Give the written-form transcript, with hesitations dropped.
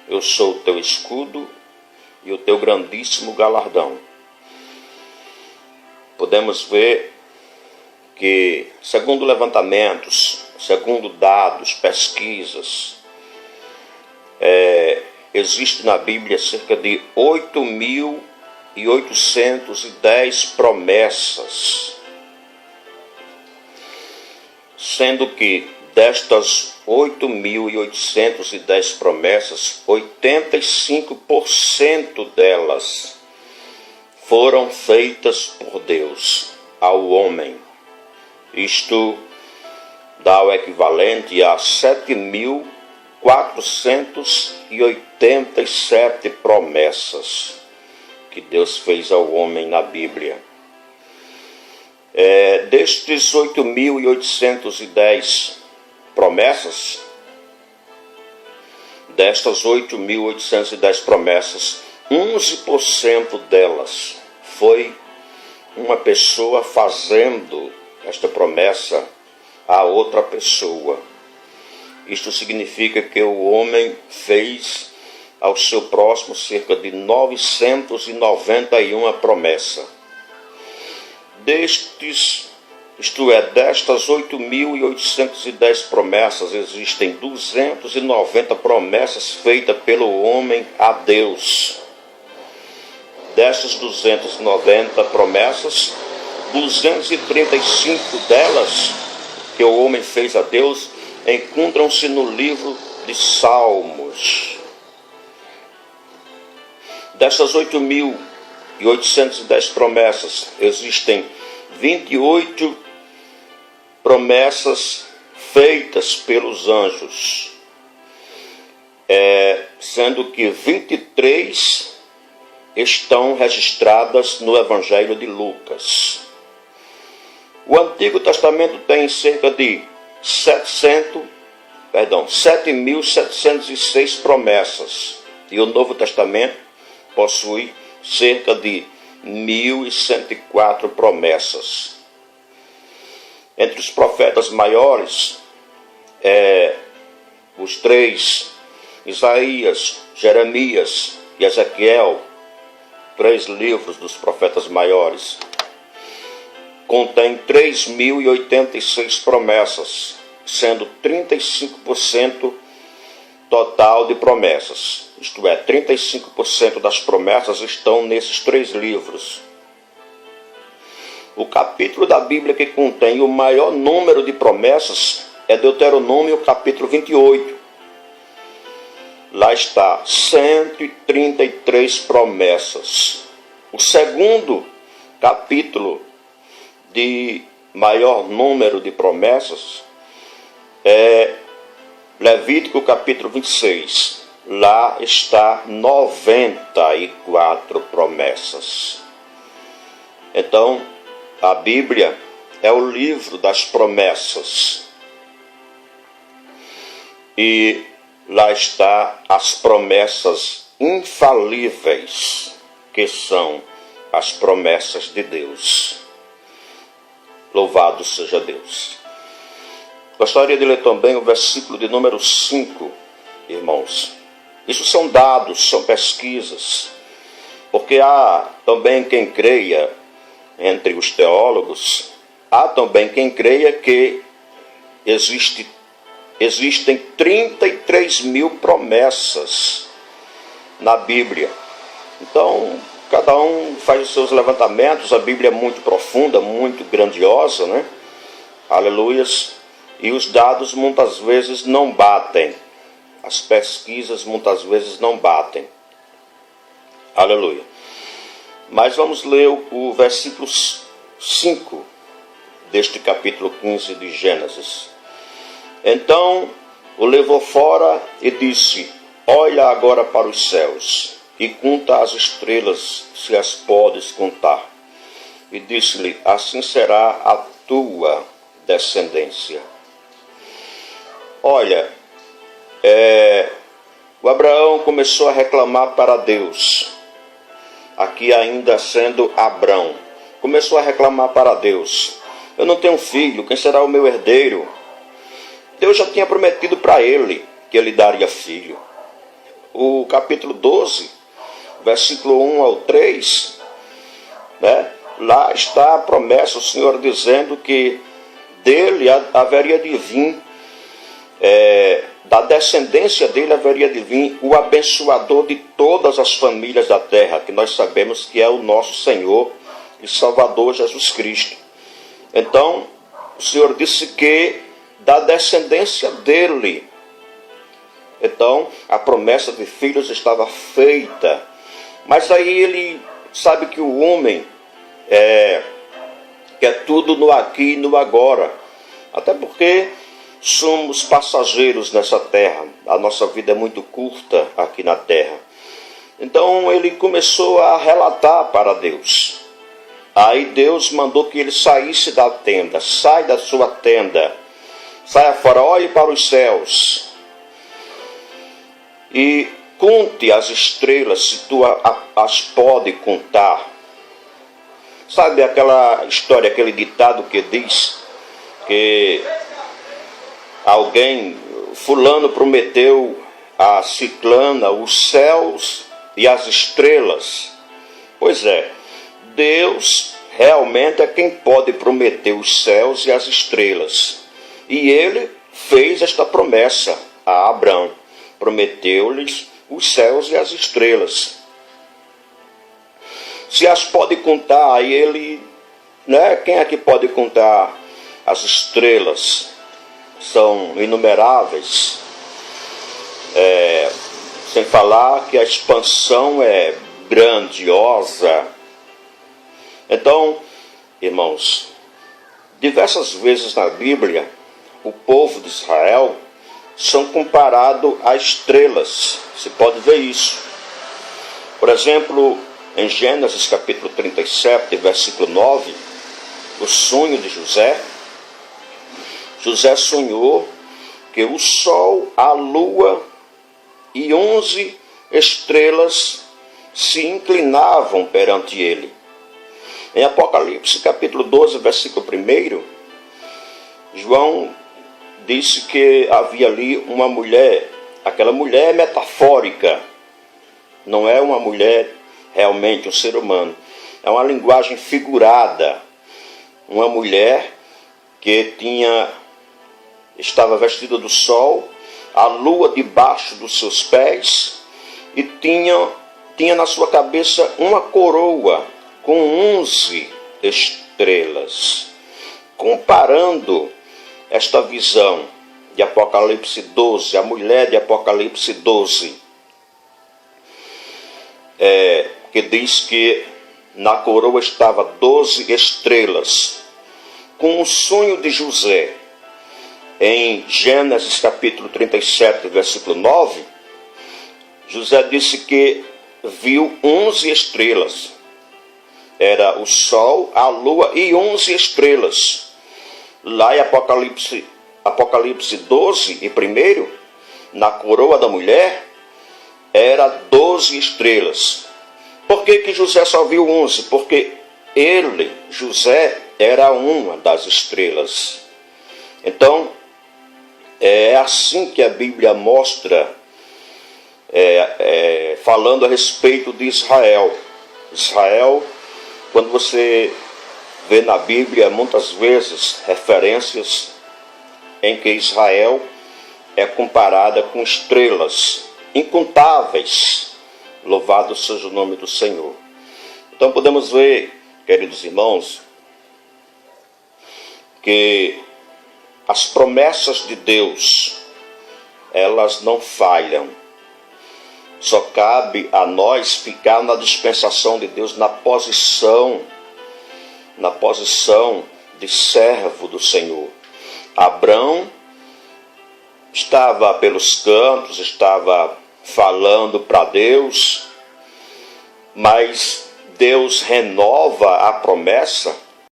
eu sou o teu escudo e o teu grandíssimo galardão. Podemos ver que, segundo levantamentos, segundo dados, pesquisas, existe na Bíblia cerca de 8.810 promessas, sendo que destas 8.810 promessas, 85% delas foram feitas por Deus ao homem. Isto dá o equivalente a 7.487 promessas que Deus fez ao homem na Bíblia. Destes 8.810 promessas, destas 8.810 promessas, 11% delas foi uma pessoa fazendo esta promessa a outra pessoa. Isto significa que o homem fez ao seu próximo cerca de 991 promessas. Destas 8.810 promessas, existem 290 promessas feitas pelo homem a Deus. Dessas 290 promessas, 235 delas que o homem fez a Deus encontram-se no livro de Salmos. Dessas 8.810 promessas, existem 28 promessas feitas pelos anjos, sendo que 23 estão registradas no Evangelho de Lucas. O Antigo Testamento tem cerca de 7.706 promessas, e o Novo Testamento possui cerca de 1.104 promessas. Entre os profetas maiores, os três, Isaías, Jeremias e Ezequiel, 3 livros dos profetas maiores, contém 3.086 promessas, sendo 35% total de promessas. Isto é, 35% das promessas estão nesses 3 livros. O capítulo da Bíblia que contém o maior número de promessas é Deuteronômio, capítulo 28. Lá está 133 promessas. O segundo capítulo de maior número de promessas é Levítico capítulo 26. Lá está 94 promessas. Então, a Bíblia é o livro das promessas. E lá está as promessas infalíveis, que são as promessas de Deus. Louvado seja Deus. Gostaria de ler também o versículo de número 5, irmãos. Isso são dados, são pesquisas, porque há também quem creia, entre os teólogos, há também quem creia que existem 33.000 promessas na Bíblia. Então, cada um faz os seus levantamentos. A Bíblia é muito profunda, muito grandiosa, né? Aleluias. E os dados muitas vezes não batem. As pesquisas muitas vezes não batem. Aleluia. Mas vamos ler o versículo 5 deste capítulo 15 de Gênesis. Então o levou fora e disse: olha agora para os céus e conta as estrelas, se as podes contar. E disse-lhe: assim será a tua descendência. Olha, o Abraão começou a reclamar para Deus. Aqui ainda sendo Abrão, começou a reclamar para Deus: eu não tenho filho, quem será o meu herdeiro? Deus já tinha prometido para ele que ele daria filho. o capítulo 12, versículo 1 ao 3, né? Lá está a promessa, o Senhor dizendo que dele haveria de vir, da descendência dele haveria de vir o abençoador de todas as famílias da terra, que nós sabemos que é o nosso Senhor e Salvador Jesus Cristo. Então, o Senhor disse que da descendência dele, então a promessa de filhos estava feita. Mas aí ele sabe que o homem quer tudo no aqui e no agora, até porque somos passageiros nessa terra, a nossa vida é muito curta aqui na terra. Então ele começou a relatar para Deus. Aí Deus mandou que ele saísse da tenda. Sai da sua tenda, saia fora, olhe para os céus e conte as estrelas, se tu as pode contar. Sabe aquela história, aquele ditado que diz que fulano prometeu a ciclana os céus e as estrelas? Pois é, Deus realmente é quem pode prometer os céus e as estrelas. E ele fez esta promessa a Abraão, prometeu-lhes os céus e as estrelas. Se as pode contar, aí ele, né? Quem é que pode contar as estrelas? São inumeráveis. Sem falar que a expansão é grandiosa. Então, irmãos, diversas vezes na Bíblia, o povo de Israel são comparados a estrelas. Você pode ver isso. Por exemplo, em Gênesis capítulo 37, versículo 9, o sonho de José. José sonhou que o sol, a lua e 11 estrelas se inclinavam perante ele. Em Apocalipse capítulo 12, versículo 1, João disse que havia ali uma mulher. Aquela mulher é metafórica, não é uma mulher realmente um ser humano. É uma linguagem figurada. Uma mulher que estava vestida do sol, a lua debaixo dos seus pés, e tinha na sua cabeça uma coroa com 11 estrelas. Comparando esta visão de Apocalipse 12, a mulher de Apocalipse 12, que diz que na coroa estava 12 estrelas, com o sonho de José. Em Gênesis capítulo 37, versículo 9, José disse que viu 11 estrelas. Era o sol, a lua e 11 estrelas. Lá em Apocalipse 12 e 1, na coroa da mulher, era 12 estrelas. Por que José só viu 11? Porque ele, José, era uma das estrelas. Então, é assim que a Bíblia mostra, falando a respeito de Israel. Israel, quando você vê na Bíblia, muitas vezes, referências em que Israel é comparada com estrelas incontáveis. Louvado seja o nome do Senhor. Então podemos ver, queridos irmãos, que as promessas de Deus, elas não falham. Só cabe a nós ficar na dispensação de Deus, na posição de servo do Senhor. Abrão estava pelos cantos, estava falando para Deus, mas Deus renova a promessa